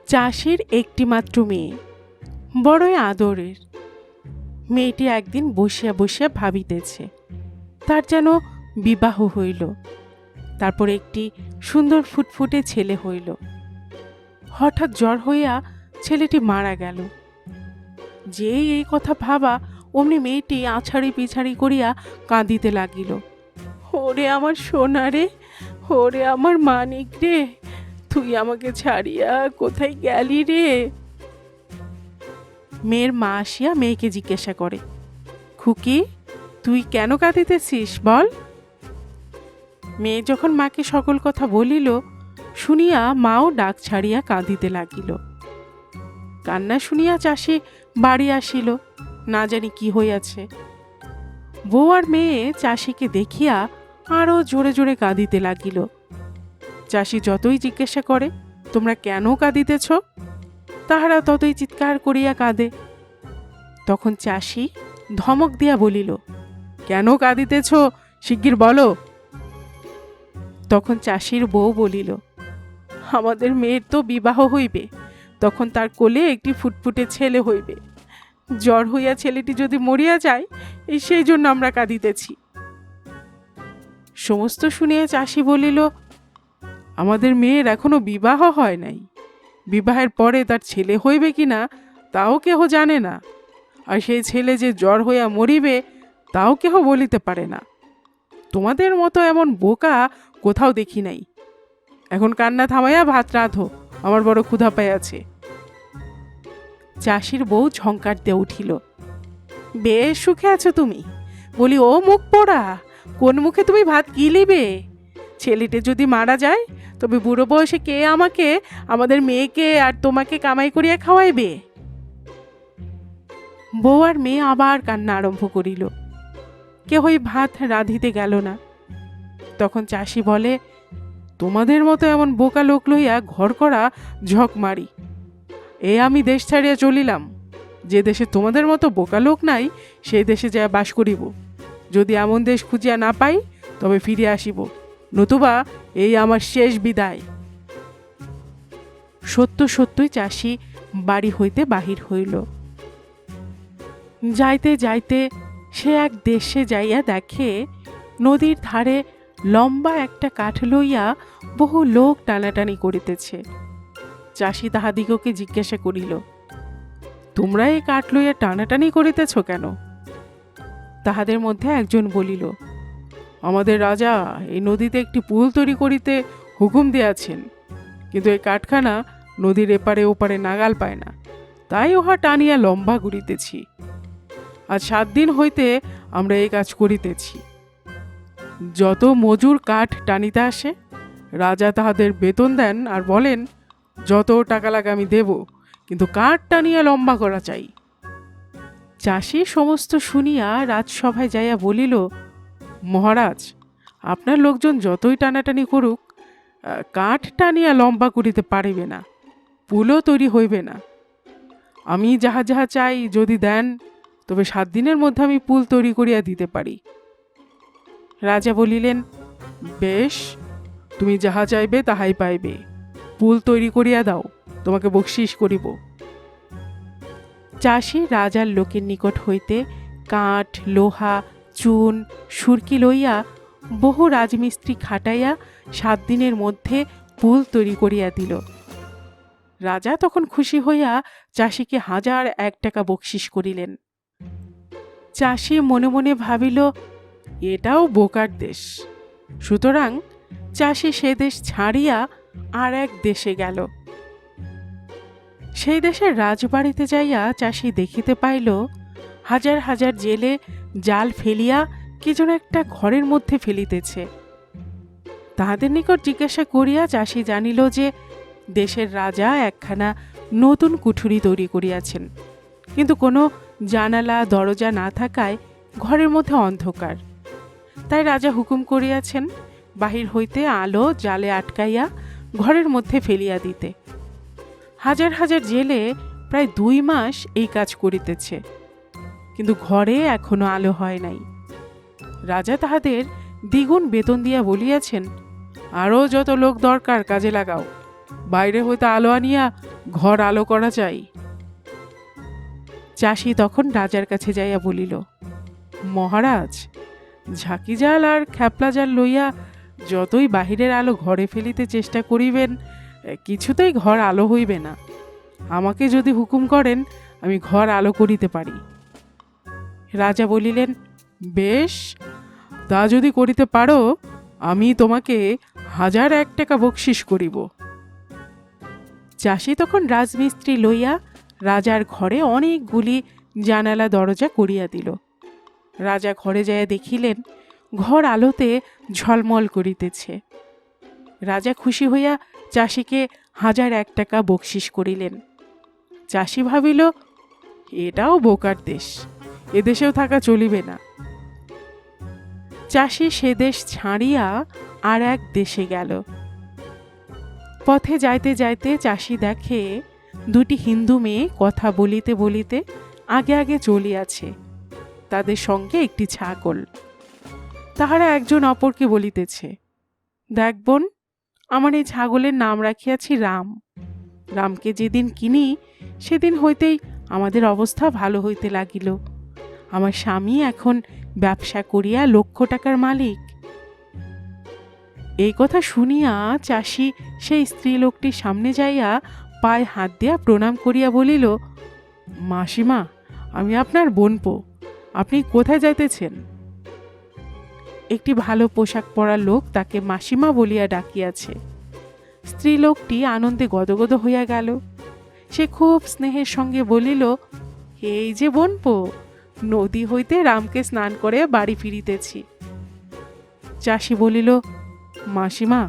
চাষির একটিমাত্র মেয়ে, বড়ই আদরের। মেয়েটি একদিন বসিয়া বসিয়া ভাবিতেছে, তার যেন বিবাহ হইল, তারপর একটি সুন্দর ফুটফুটে ছেলে হইল। হঠাৎ জ্বর হইয়া ছেলেটি মারা গেল। যেই এই কথা ভাবা অমনি মেয়েটি আছাড়ি পিছাড়ি করিয়া কাঁদিতে লাগিল। ওরে আমার সোনা রে, ওরে আমার মানিক রে, তুই আমাকে ছাড়িয়া কোথায় গেলি রে? মেয়ের মা আসিয়া মেয়েকে জিজ্ঞাসা করে, খুকি, তুই কেন কাঁদিতেছিস বল? মেয়ে যখন মাকে সকল কথা বলিল, শুনিয়া মাও ডাক ছাড়িয়া কাঁদিতে লাগিল। কান্না শুনিয়া চাষি বাড়ি আসিল, না জানি কি হইয়াছে। বউ আর মেয়ে চাষিকে দেখিয়া আরো জোরে জোরে কাঁদিতে লাগিল। চাষি যতই জিজ্ঞাসা করে, তোমরা কেন কাঁদিতেছ? তাহারা ততই চিৎকার করিয়া কাঁদে। তখন চাষি ধমক দিয়া বলিল, কেন কাঁদিতেছ, শিগগির বলো। তখন চাষির বউ বলিল, আমাদের মেয়ের তো বিবাহ হইবে, তখন তার কোলে একটি ফুটফুটে ছেলে হইবে। জ্বর হইয়া ছেলেটি যদি মরিয়া যায়, এই সেই জন্য আমরা কাঁদিতেছি। সমস্ত শুনিয়া চাষি বলিল, আমাদের মেয়ের এখনো বিবাহ হয় নাই, বিবাহের পরে তার ছেলে হইবে কিনা তাও কেহ জানে না, আর সেই ছেলে যে জ্বর হইয়া মরিবে তাও কেহ বলিতে পারে না। তোমাদের মতো এমন বোকা কোথাও দেখি নাই। এখন কান্না থামাইয়া ভাত রাঁধো, আমার বড় ক্ষুধা পাইয়াছে। চাষির বউ ঝংকার দিয়ে উঠিল, বেশ সুখে আছো তুমি? বলি, ও মুখ পোড়া, কোন মুখে তুমি ভাত গিলিবে? ছেলেটি যদি মারা যায়, তবে বুড়ো বয়সে কে আমাকে, আমাদের মেয়েকে আর তোমাকে কামাই করিয়া খাওয়াইবে? বউ আর মেয়ে আবার কান্না আরম্ভ করিল। কেহই ভাত রাঁধিতে গেল না। তখন চাষি বলে, তোমাদের মতো এমন বোকা লোক লইয়া ঘর করা ঝক মারি। আমি দেশ ছাড়িয়া চলিলাম। যে দেশে তোমাদের মতো বোকা লোক নাই, সেই দেশে যা বাস করিব। যদি এমন দেশ খুঁজিয়া না পাই, তবে ফিরে আসিব, নতুবা এই আমার শেষ বিদায়। সত্য সত্যই চাষি বাড়ি হইতে বাহির হইল। যাইতে যাইতে সে এক দেশে যাইয়া দেখে, নদীর ধারে লম্বা একটা কাঠ লইয়া বহু লোক টানাটানি করিতেছে। চাষি তাহাদিগকে জিজ্ঞাসা করিল, তোমরা এই কাঠ লইয়া টানাটানি করিতেছ কেন? তাহাদের মধ্যে একজন বলিল, আমাদের রাজা এই নদীতে একটি পুল তৈরি করিতে হুকুম দিয়াছেন, কিন্তু এই কাঠখানা নদীর এপারে ওপারে নাগাল পায় না, তাই উহা টানিয়া লম্বা করিতেছি। আজ 7 দিন হইতে আমরা এই কাজ করিতেছি। যত মজুর কাঠ টানিতে আসে, রাজা তাহাদের বেতন দেন আর বলেন, যত টাকা লাগে আমি দেব, কিন্তু কাঠ টানিয়া লম্বা করা চাই। চাষি সমস্ত শুনিয়া রাজসভায় যাইয়া বলিল, মহারাজ, আপনার লোকজন যতই টানাটানি করুক, কাঠ টানিয়া লম্বা করিতে পারিবে না, পুলও তৈরি হইবে না। আমি যাহা যাহা চাই যদি দেন, তবে 7 দিনের মধ্যে আমি পুল তৈরি করিয়া দিতে পারি। রাজা বলিলেন, বেশ, তুমি যাহা চাইবে তাহাই পাইবে, পুল তৈরি করিয়া দাও, তোমাকে বকশিস করিব। চাষি রাজার লোকের নিকট হইতে কাঠ, লোহা, চুন, সুরকি লইয়া বহু রাজমিস্ত্রি খাটাইয়া 7 দিনের মধ্যে পুল তৈরি করিয়া দিল। রাজা তখন খুশি হইয়া চাষিকে 1001 টাকা বকশিস করিলেন। চাষি মনে মনে ভাবিল, এটাও বোকার দেশ। সুতরাং চাষি সে দেশ ছাড়িয়া আর এক দেশে গেল। সেই দেশের রাজবাড়িতে যাইয়া চাষি দেখিতে পাইল, হাজার হাজার জেলে জাল ফেলিয়া কি যেন একটা ঘরের মধ্যে ফেলিতেছে। তাহাদের নিকট জিজ্ঞাসা করিয়া চাষি জানিল যে দেশের রাজা একখানা নতুন কুঠুরি তৈরি করিয়াছেন, কিন্তু কোনো জানালা দরজা না থাকায় ঘরের মধ্যে অন্ধকার। তাই রাজা হুকুম করিয়াছেন বাহির হইতে আলো জালে আটকাইয়া ঘরের মধ্যে ফেলিয়া দিতে। হাজার হাজার জেলে প্রায় 2 মাস এই কাজ করিতেছে, কিন্তু ঘরে এখনো আলো হয় নাই। রাজা তাহাদের দ্বিগুণ বেতন দিয়া বলিয়াছেন, আরও যত লোক দরকার কাজে লাগাও, বাইরে হইতে আলো আনিয়া ঘর আলো করা চাই। চাষি তখন রাজার কাছে যাইয়া বলিল, মহারাজ, ঝাঁকি জাল আর খ্যাপলা জাল লইয়া যতই বাহিরের আলো ঘরে ফেলিতে চেষ্টা করিবেন, কিছুতেই ঘর আলো হইবে না। আমাকে যদি হুকুম করেন, আমি ঘর আলো করিতে পারি। রাজা বলিলেন, বেশ, তা যদি করিতে পারো, আমি তোমাকে 1001 টাকা বকশিস করিব। চাষি তখন রাজমিস্ত্রি লইয়া রাজার ঘরে অনেকগুলি জানালা দরজা করিয়া দিল। রাজা ঘরে যাইয়া দেখিলেন ঘর আলোতে ঝলমল করিতেছে। রাজা খুশি হইয়া চাষিকে 1001 টাকা বকশিস করিলেন। চাষি ভাবিল, এটাও বোকার দেশ, এদেশেও থাকা চলিবে না। চাষি সে দেশ ছাড়িয়া আর এক দেশে গেল। পথে যাইতে যাইতে চাষি দেখে দুটি হিন্দু মেয়ে কথা বলিতে বলিতে আগে আগে চলিয়াছে, তাদের সঙ্গে একটি ছাগল। তাহারা একজন অপরকে বলিতেছে, দেখ বোন, আমার এই ছাগলের নাম রাখিয়াছি রাম। রামকে যেদিন কিনি সেদিন হইতেই আমাদের অবস্থা ভালো হইতে লাগিল। আমার স্বামী এখন ব্যবসা করিয়া লক্ষ টাকার মালিক। এই কথা শুনিয়া চাষি সেই স্ত্রী লোকটির সামনে যাইয়া পায়ে হাত দিয়া প্রণাম করিয়া বলিল, মাসিমা, আমি আপনার বোনপো, আপনি কোথায় যাইতেছেন? একটি ভালো পোশাক পরা লোক তাকে মাসিমা বলিয়া ডাকিয়াছে। স্ত্রী লোকটি আনন্দে গদগদ হইয়া গেল। সে খুব স্নেহের সঙ্গে বলিল, এই যে বোনপো, নদী হইতে রামকে স্নান করে বাড়ি ফিরিতেছি। চাষি বলিল, মাসিমা,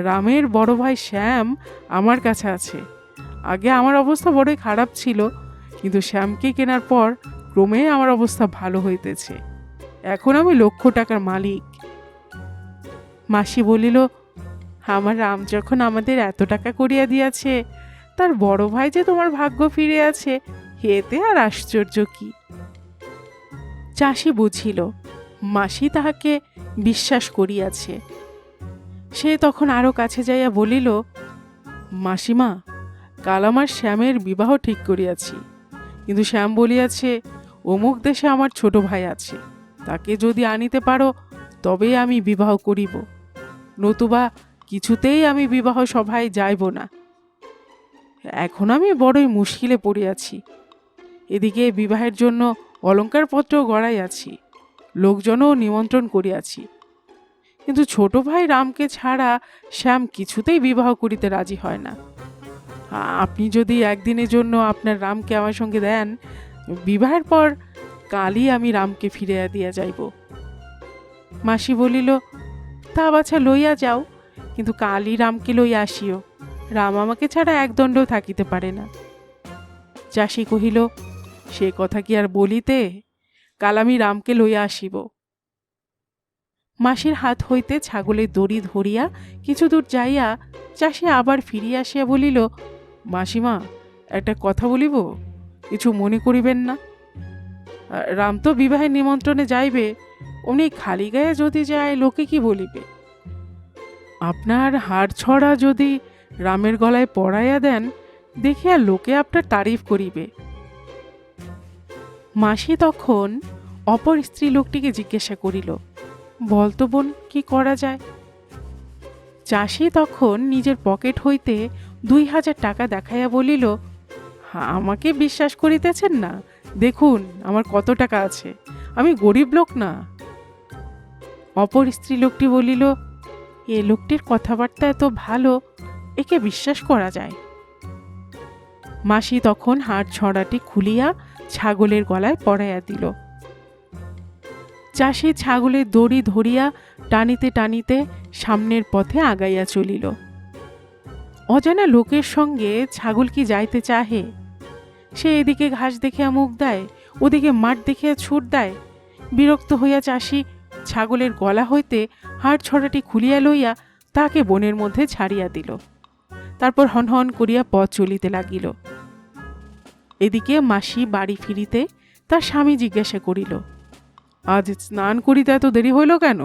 রামের বড় ভাই শ্যাম আমার কাছে আছে। আগে আমার অবস্থা বড়ই খারাপ ছিল, কিন্তু শ্যামকে কেনার পর ক্রমে আমার অবস্থা ভালো হইতেছে। এখন আমি লক্ষ টাকার মালিক। মাসি বলিল, আমার রাম যখন আমাদের এত টাকা করিয়া দিয়াছে, তার বড় ভাই যে তোমার ভাগ্য ফিরে আছে, এতে আর আশ্চর্য কি? চাষি বুঝিল মাসি তাহাকে বিশ্বাস করিয়াছে। সে তখন আরো কাছে যাইয়া বলিল, মাসিমা, কাল আমার শ্যামের বিবাহ ঠিক করিয়াছি, কিন্তু শ্যাম বলিয়াছে অমুক দেশে আমার ছোট ভাই আছে, তাকে যদি আনিতে পারো তবেই আমি বিবাহ করিব, নতুবা কিছুতেই আমি বিবাহ সভায় যাইব না। এখন আমি বড়ই মুশকিলে পড়িয়াছি। এদিকে বিবাহের জন্য অলঙ্কারপত্র গড়াইয়াছি, লোকজনও নিমন্ত্রণ করিয়াছি, কিন্তু ছোট ভাই রামকে ছাড়া শ্যাম কিছুতেই বিবাহ করিতে রাজি হয় না। আপনি যদি একদিনের জন্য আপনার রামকে আমার সঙ্গে দেন, বিবাহের পর কালই আমি রামকে ফিরিয়া দিয়া যাইব। মাসি বলিল, তা বাছা লইয়া যাও, কিন্তু কালই রামকে লইয়া আসিও। রাম আমাকে ছাড়া একদণ্ডও থাকিতে পারে না। চাষি কহিল, সে কথা কি আর বলিতে, কাল আমি রামকে লইয়া আসিব। মাসির হাত হইতে ছাগলের দড়ি ধরিয়া কিছু দূর যাইয়া চাষি আবার ফিরিয়া আসিয়া বলিল, মাসিমা, একটা কথা বলিব, কিছু মনে করিবেন না। রাম তো বিবাহের নিমন্ত্রণে যাইবে, উনি খালি গায়ে যদি যায় লোকে কি বলিবে? আপনার হাড় ছড়া যদি রামের গলায় পরাইয়া দেন, দেখিয়া লোকে আপনার তারিফ করিবে। মাসি তখন অপর স্ত্রী লোকটিকে জিজ্ঞাসা করিল, বলতো বোন, কি করা যায়? চাষি তখন নিজের পকেট হইতে 2000 টাকা দেখাইয়া বলিল, আমাকে বিশ্বাস করিতেছেন না? দেখুন আমার কত টাকা আছে, আমি গরিব লোক না। অপর স্ত্রী লোকটি বলিল, এ লোকটির কথাবার্তা এত ভালো, একে বিশ্বাস করা যায়। মাসি তখন হাড় ছড়াটি খুলিয়া ছাগলের গলায় পরাইয়া দিল। চাষি ছাগলের দড়ি ধরিয়া টানিতে টানিতে সামনের পথে আগাইয়া চলিল। অজানা লোকের সঙ্গে ছাগল কি যাইতে চাহে? সে এদিকে ঘাস দেখিয়া মুখ দেয়, ওদিকে মাঠ দেখিয়া ছুট দেয়। বিরক্ত হইয়া চাষি ছাগলের গলা হইতে হাড় ছড়াটি খুলিয়া লইয়া তাকে বনের মধ্যে ছাড়িয়া দিল। তারপর হনহন করিয়া পথ চলিতে লাগিল। এদিকে মাসি বাড়ি ফিরিতে তার স্বামী জিজ্ঞাসা করিল, আজ স্নান করিতে এত দেরি হইল কেন?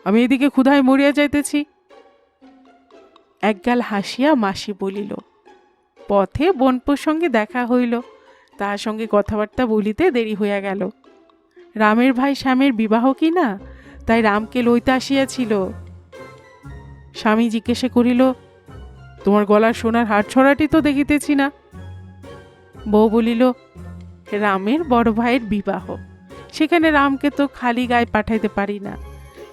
আমি এদিকে ক্ষুধায় মরিয়া যাইতেছি। একগাল হাসিয়া মাসি বলিল, পথে বোনপোর সঙ্গে দেখা হইল, তাহার সঙ্গে কথাবার্তা বলিতে দেরি হইয়া গেল। রামের ভাই শ্যামের বিবাহ কি না, তাই রামকে লইতে আসিয়াছিল। স্বামী জিজ্ঞাসা করিল, তোমার গলার সোনার হার ছড়াটি তো দেখিতেছি না। বউ বলিল, রামের বড় ভাইয়ের বিবাহ, সেখানে রামকে তো খালি গায়ে পাঠাইতে পারি না,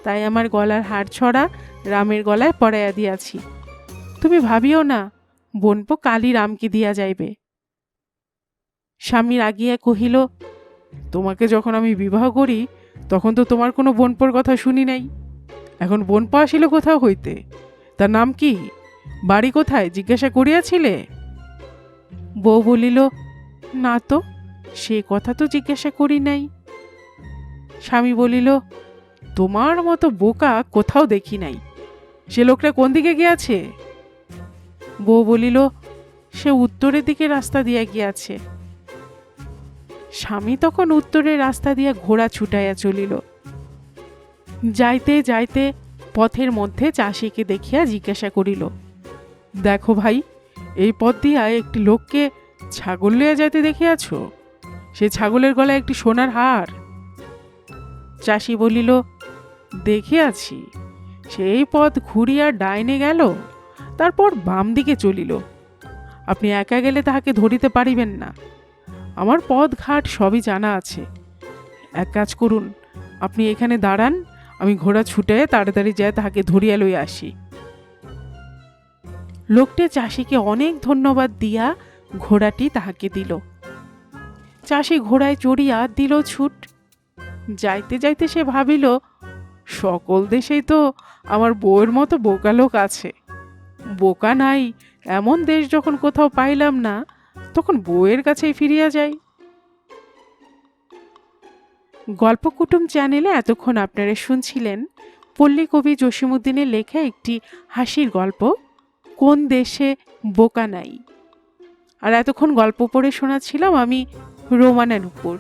তাই আমার গলার হার ছড়া রামের গলায় পরাইয়া দিয়াছি। তুমি ভাবিও না, বোনপো কালী রামকে দিয়া যাইবে। স্বামী রাগিয়া কহিল, তোমাকে যখন আমি বিবাহ করি তখন তো তোমার কোনো বোনপোর কথা শুনি নাই, এখন বোনপো আসিল কোথাও হইতে? তার নাম কি, বাড়ি কোথায় জিজ্ঞাসা করিয়াছিলে? বউ বলিল, না তো, সে কথা তো জিজ্ঞাসা করি নাই। স্বামী বলিল, তোমার মতো বোকা কোথাও দেখি নাই, সে লোকটা কোন দিকে গিয়াছে? বউ বলিল, সে উত্তরের দিকে রাস্তা দিয়া গিয়াছে। স্বামী তখন উত্তরের রাস্তা দিয়া ঘোড়া ছুটাইয়া চলিল। যাইতে যাইতে পথের মধ্যে চাষিকে দেখিয়া জিজ্ঞাসা করিল, দেখো ভাই, এই পথ দিয়া একটি লোককে ছাগল লইয়া যাইতে দেখিয়াছ? সে ছাগলের গলায় একটি সোনার হার। চাষি বলিল, দেখিয়াছি, সেই পথ ঘুরিয়া ডাইনে গেল, তারপর বাম দিকে চলিল। আপনি একা গেলে তাহাকে ধরিতে পারিবেন না, আমার পথ ঘাট সবই জানা আছে। এক কাজ করুন, আপনি এখানে দাঁড়ান, আমি ঘোড়া ছুটে তাড়াতাড়ি যায় তাহাকে ধরিয়া লইয়া আসি। লোকটি চাষিকে অনেক ধন্যবাদ দিয়া ঘোড়াটি তাহাকে দিল। চাষি ঘোড়ায় চড়িয়া দিল ছুট। যাইতে যাইতে সে ভাবিল, সকল দেশেই তো আমার বউয়ের মতো বোকা লোক আছে, বোকা নাই এমন দেশ যখন কোথাও পাইলাম না, তখন বউয়ের কাছেই ফিরিয়া যাই। গল্প কুটুম চ্যানেলে এতক্ষণ আপনারা শুনছিলেন পল্লী কবি জসিমউদ্দিনের লেখা একটি হাসির গল্প, কোন দেশে বোকা নাই। আর এতক্ষণ গল্প পড়ে শোনাচ্ছিলাম আমি রোমানা নূপুর।